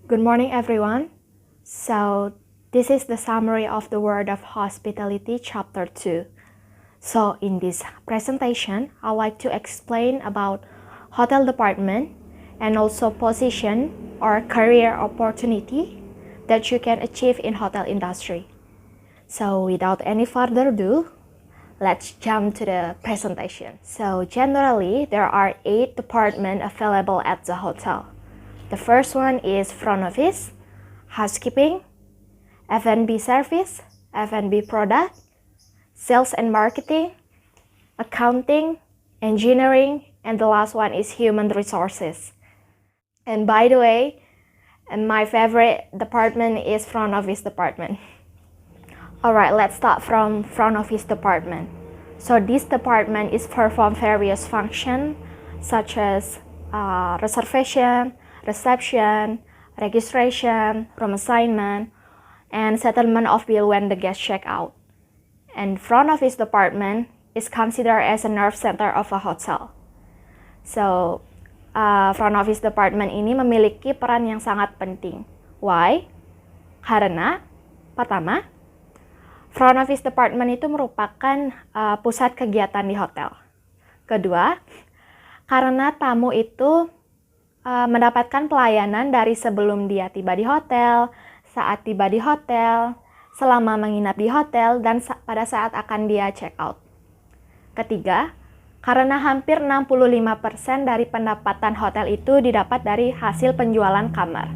Good morning, everyone. So, this is the summary of the word of hospitality, chapter 2. So, in this presentation, I'd like to explain about hotel department and also position or career opportunity that you can achieve in hotel industry. So, without any further ado, let's jump to the presentation. So, generally, there are 8 departments available at the hotel. The first one is front office, housekeeping, F&B service, F&B product, sales and marketing, accounting, engineering, and the last one is human resources. And by the way, my favorite department is front office department. Alright, let's start from front office department. So this department is perform various functions such as reservation, reception, registration, room assignment, and settlement of bill when the guest check out. And front office department is considered as a nerve center of a hotel. So, front office department ini memiliki peran yang sangat penting. Why? Karena, pertama, front office department itu merupakan pusat kegiatan di hotel. Kedua, karena tamu itu mendapatkan pelayanan dari sebelum dia tiba di hotel, saat tiba di hotel, selama menginap di hotel, dan pada saat akan dia check out. Ketiga, karena hampir 65% dari pendapatan hotel itu didapat dari hasil penjualan kamar.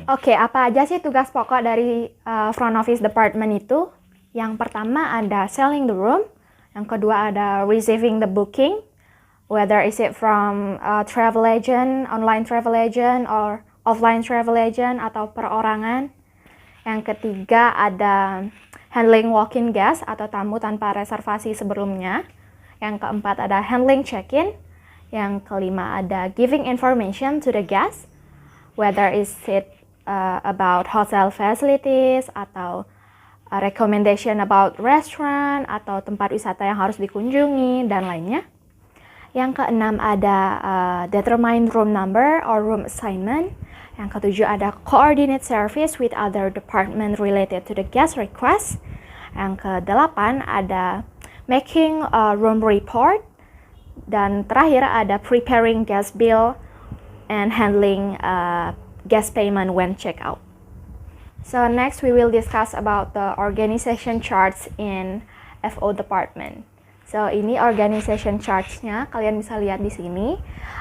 Oke, apa aja sih tugas pokok dari front office department itu? Yang pertama ada selling the room, yang kedua ada receiving the booking, whether is it from travel agent, online travel agent, or offline travel agent, atau perorangan. Yang ketiga ada handling walk-in guest atau tamu tanpa reservasi sebelumnya. Yang keempat ada handling check-in. Yang kelima ada giving information to the guest, whether is it about hotel facilities, atau recommendation about restaurant, atau tempat wisata yang harus dikunjungi, dan lainnya. Yang keenam ada determine room number or room assignment. Yang ketujuh ada coordinate service with other department related to the guest request. Yang kedelapan ada making a room report. Dan terakhir ada preparing guest bill and handling guest payment when check out. So next we will discuss about the organization charts in FO department. So ini organization charts-nya, kalian bisa lihat di sini.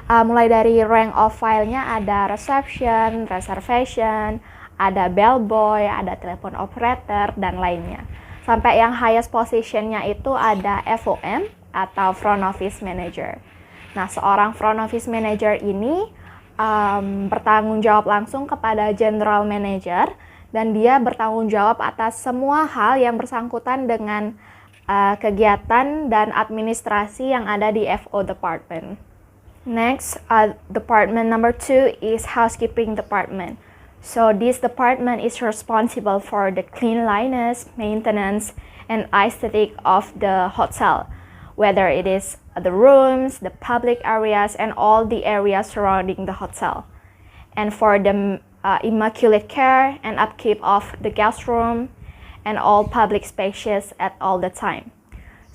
Mulai dari rank of file-nya ada reception, reservation, ada bellboy, ada telepon operator, dan lainnya. Sampai yang highest position-nya itu ada FOM atau front office manager. Nah, seorang front office manager ini bertanggung jawab langsung kepada general manager, dan dia bertanggung jawab atas semua hal yang bersangkutan dengan kegiatan dan administrasi yang ada di FO department. Next, department number 2 is housekeeping department. So this department is responsible for the cleanliness, maintenance, and aesthetic of the hotel, whether it is the rooms, the public areas, and all the areas surrounding the hotel. And for the immaculate care and upkeep of the guest room and all public spaces at all the time.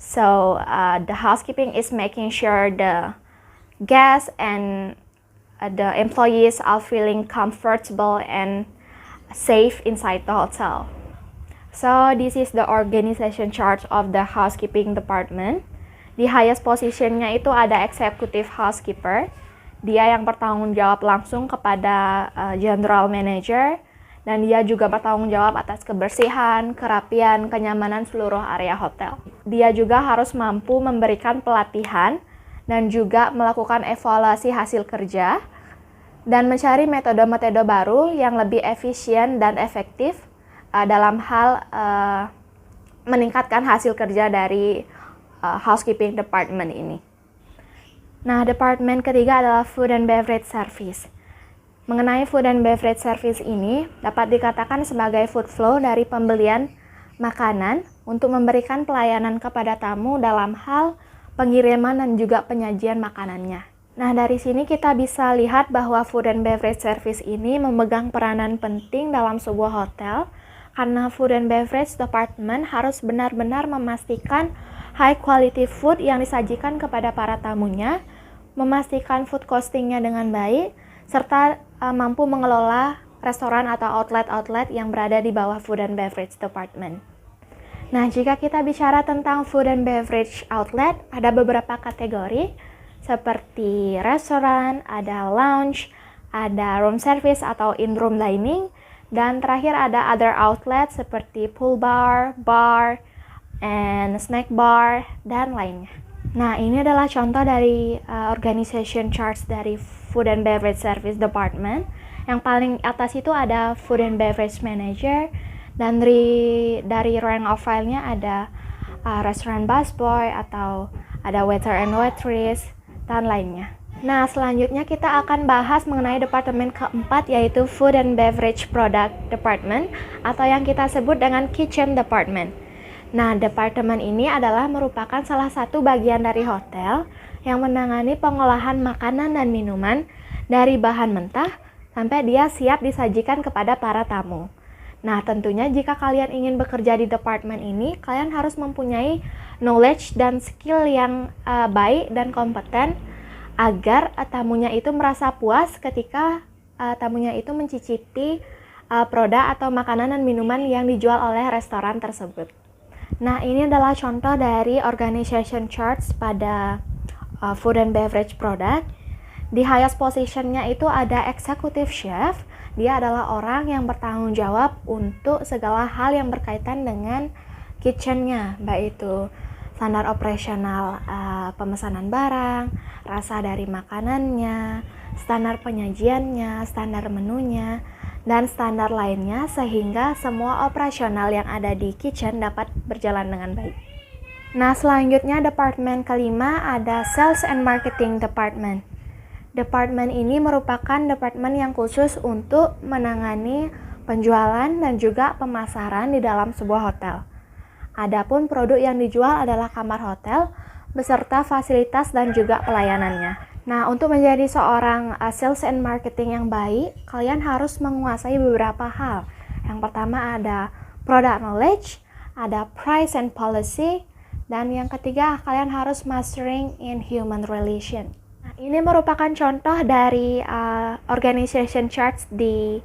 So the housekeeping is making sure the guests and the employees are feeling comfortable and safe inside the hotel. So this is the organization chart of the housekeeping department. Di highest positionnya itu ada executive housekeeper. Dia yang bertanggung jawab langsung kepada general manager, dan dia juga bertanggung jawab atas kebersihan, kerapian, kenyamanan seluruh area hotel. Dia juga harus mampu memberikan pelatihan dan juga melakukan evaluasi hasil kerja dan mencari metode-metode baru yang lebih efisien dan efektif dalam hal meningkatkan hasil kerja dari housekeeping department ini. Nah, departemen ketiga adalah food and beverage service. Mengenai food and beverage service ini dapat dikatakan sebagai food flow dari pembelian makanan untuk memberikan pelayanan kepada tamu dalam hal pengiriman dan juga penyajian makanannya. Nah, dari sini kita bisa lihat bahwa food and beverage service ini memegang peranan penting dalam sebuah hotel, karena food and beverage department harus benar-benar memastikan high quality food yang disajikan kepada para tamunya, memastikan food costingnya dengan baik, serta mampu mengelola restoran atau outlet-outlet yang berada di bawah food and beverage department. Nah, jika kita bicara tentang food and beverage outlet, ada beberapa kategori seperti restoran, ada lounge, ada room service atau in-room dining, dan terakhir ada other outlet seperti pool bar, bar, and snack bar, dan lainnya. Nah, ini adalah contoh dari organization charts dari Food and Beverage Service Department. Yang paling atas itu ada Food and Beverage Manager, dan dari rank of file-nya ada restaurant busboy atau ada waiter and waitress, dan lainnya. Nah, selanjutnya kita akan bahas mengenai departemen keempat, yaitu Food and Beverage Product Department atau yang kita sebut dengan Kitchen Department. Nah, departemen ini adalah merupakan salah satu bagian dari hotel yang menangani pengolahan makanan dan minuman dari bahan mentah sampai dia siap disajikan kepada para tamu. Nah, tentunya jika kalian ingin bekerja di departemen ini, kalian harus mempunyai knowledge dan skill yang baik dan kompeten agar tamunya itu merasa puas ketika tamunya itu mencicipi produk atau makanan dan minuman yang dijual oleh restoran tersebut. Nah, ini adalah contoh dari organization charts pada food and beverage product. Di highest positionnya itu ada executive chef. Dia adalah orang yang bertanggung jawab untuk segala hal yang berkaitan dengan kitchennya, baik itu standar operasional pemesanan barang, rasa dari makanannya, standar penyajiannya, standar menunya, dan standar lainnya, sehingga semua operasional yang ada di kitchen dapat berjalan dengan baik. Nah, selanjutnya departemen kelima ada Sales and Marketing Department. Departemen ini merupakan departemen yang khusus untuk menangani penjualan dan juga pemasaran di dalam sebuah hotel. Adapun produk yang dijual adalah kamar hotel beserta fasilitas dan juga pelayanannya. Nah, untuk menjadi seorang sales and marketing yang baik, kalian harus menguasai beberapa hal. Yang pertama ada product knowledge, ada price and policy, dan yang ketiga kalian harus mastering in human relation. Nah, ini merupakan contoh dari organization charts di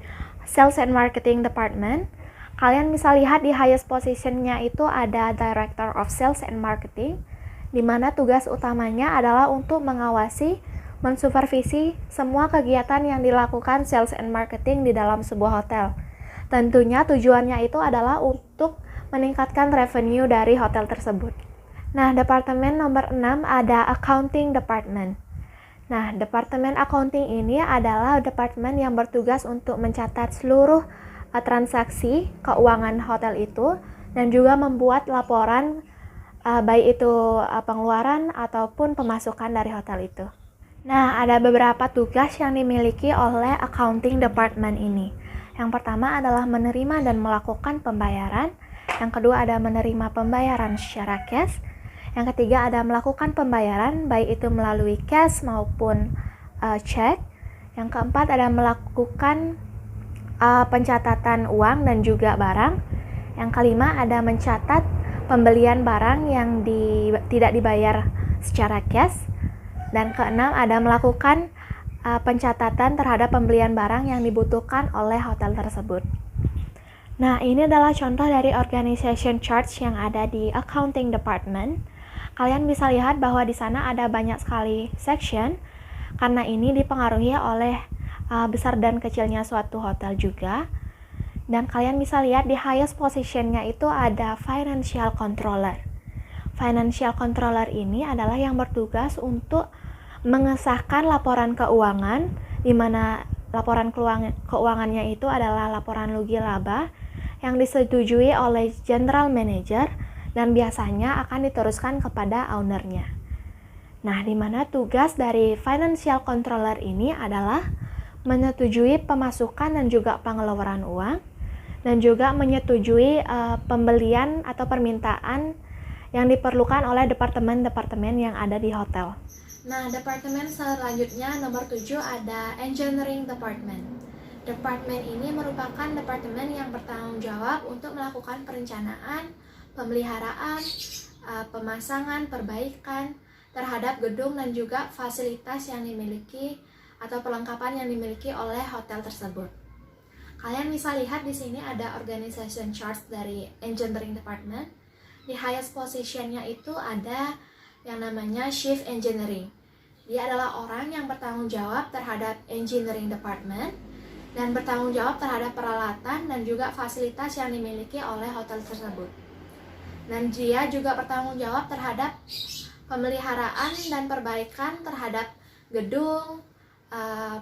Sales and Marketing Department. Kalian bisa lihat di highest positionnya itu ada Director of Sales and Marketing, di mana tugas utamanya adalah untuk mengawasi, mensupervisi semua kegiatan yang dilakukan sales and marketing di dalam sebuah hotel. Tentunya tujuannya itu adalah untuk meningkatkan revenue dari hotel tersebut. Nah, departemen nomor 6 ada Accounting Department. Nah, departemen accounting ini adalah departemen yang bertugas untuk mencatat seluruh transaksi keuangan hotel itu dan juga membuat laporan baik itu pengeluaran ataupun pemasukan dari hotel itu. Nah, ada beberapa tugas yang dimiliki oleh accounting department ini. Yang pertama adalah menerima dan melakukan pembayaran. Yang kedua ada menerima pembayaran secara cash. Yang ketiga ada melakukan pembayaran baik itu melalui cash maupun cek. Yang keempat ada melakukan pencatatan uang dan juga barang. Yang kelima ada mencatat pembelian barang yang tidak dibayar secara cash. Dan keenam ada melakukan pencatatan terhadap pembelian barang yang dibutuhkan oleh hotel tersebut. Nah, ini adalah contoh dari organization charts yang ada di accounting department. Kalian bisa lihat bahwa di sana ada banyak sekali section, karena ini dipengaruhi oleh besar dan kecilnya suatu hotel juga. Dan kalian bisa lihat di highest positionnya itu ada financial controller. Financial controller ini adalah yang bertugas untuk mengesahkan laporan keuangan, di mana laporan keuangannya itu adalah laporan rugi laba yang disetujui oleh general manager dan biasanya akan diteruskan kepada ownernya. Nah, di mana tugas dari financial controller ini adalah menyetujui pemasukan dan juga pengeluaran uang, dan juga menyetujui pembelian atau permintaan yang diperlukan oleh departemen-departemen yang ada di hotel. Nah, departemen selanjutnya nomor 7 ada Engineering Department. Departemen ini merupakan departemen yang bertanggung jawab untuk melakukan perencanaan, pemeliharaan, pemasangan, perbaikan terhadap gedung dan juga fasilitas yang dimiliki atau perlengkapan yang dimiliki oleh hotel tersebut. Kalian bisa lihat di sini ada organization chart dari Engineering Department. Di highest positionnya itu ada yang namanya Chief Engineering. Dia adalah orang yang bertanggung jawab terhadap Engineering Department dan bertanggung jawab terhadap peralatan dan juga fasilitas yang dimiliki oleh hotel tersebut. Dan dia juga bertanggung jawab terhadap pemeliharaan dan perbaikan terhadap gedung,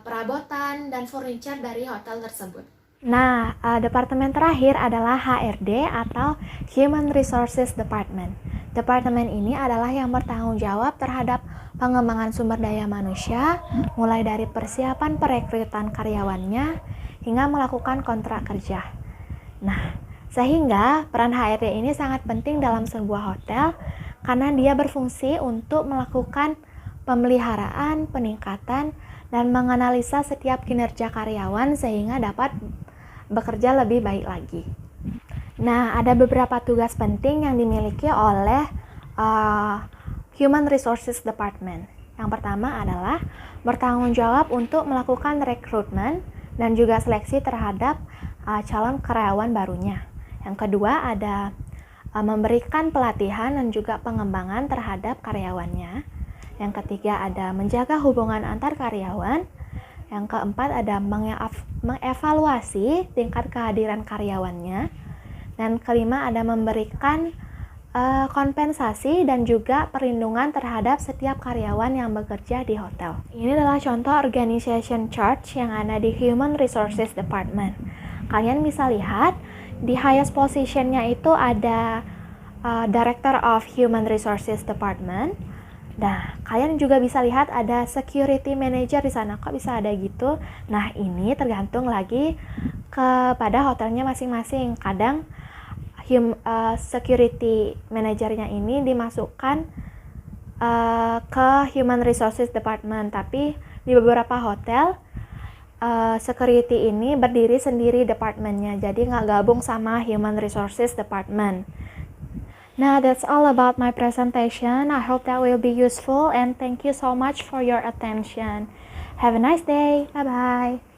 perabotan, dan furniture dari hotel tersebut. Nah, departemen terakhir adalah HRD atau Human Resources Department. Departemen ini adalah yang bertanggung jawab terhadap pengembangan sumber daya manusia, mulai dari persiapan perekrutan karyawannya hingga melakukan kontrak kerja. Nah, sehingga peran HRD ini sangat penting dalam sebuah hotel karena dia berfungsi untuk melakukan pemeliharaan, peningkatan, dan menganalisa setiap kinerja karyawan sehingga dapat bekerja lebih baik lagi. Nah, ada beberapa tugas penting yang dimiliki oleh Human Resources Department. Yang pertama adalah bertanggung jawab untuk melakukan rekrutmen dan juga seleksi terhadap calon karyawan barunya. Yang kedua ada memberikan pelatihan dan juga pengembangan terhadap karyawannya. Yang ketiga ada menjaga hubungan antar karyawan. Yang keempat ada mengevaluasi tingkat kehadiran karyawannya. Dan kelima ada memberikan kompensasi dan juga perlindungan terhadap setiap karyawan yang bekerja di hotel. Ini adalah contoh organization chart yang ada di Human Resources Department. Kalian bisa lihat di highest positionnya itu ada Director of Human Resources Department. Nah, kalian juga bisa lihat ada Security Manager di sana. Kok bisa ada gitu? Nah, ini tergantung lagi kepada hotelnya masing-masing. Kadang security manajernya ini dimasukkan ke Human Resources Department, tapi di beberapa hotel security ini berdiri sendiri departemennya, jadi nggak gabung sama Human Resources Department. Now that's all about my presentation. I hope that will be useful and thank you so much for your attention. Have a nice day. Bye bye.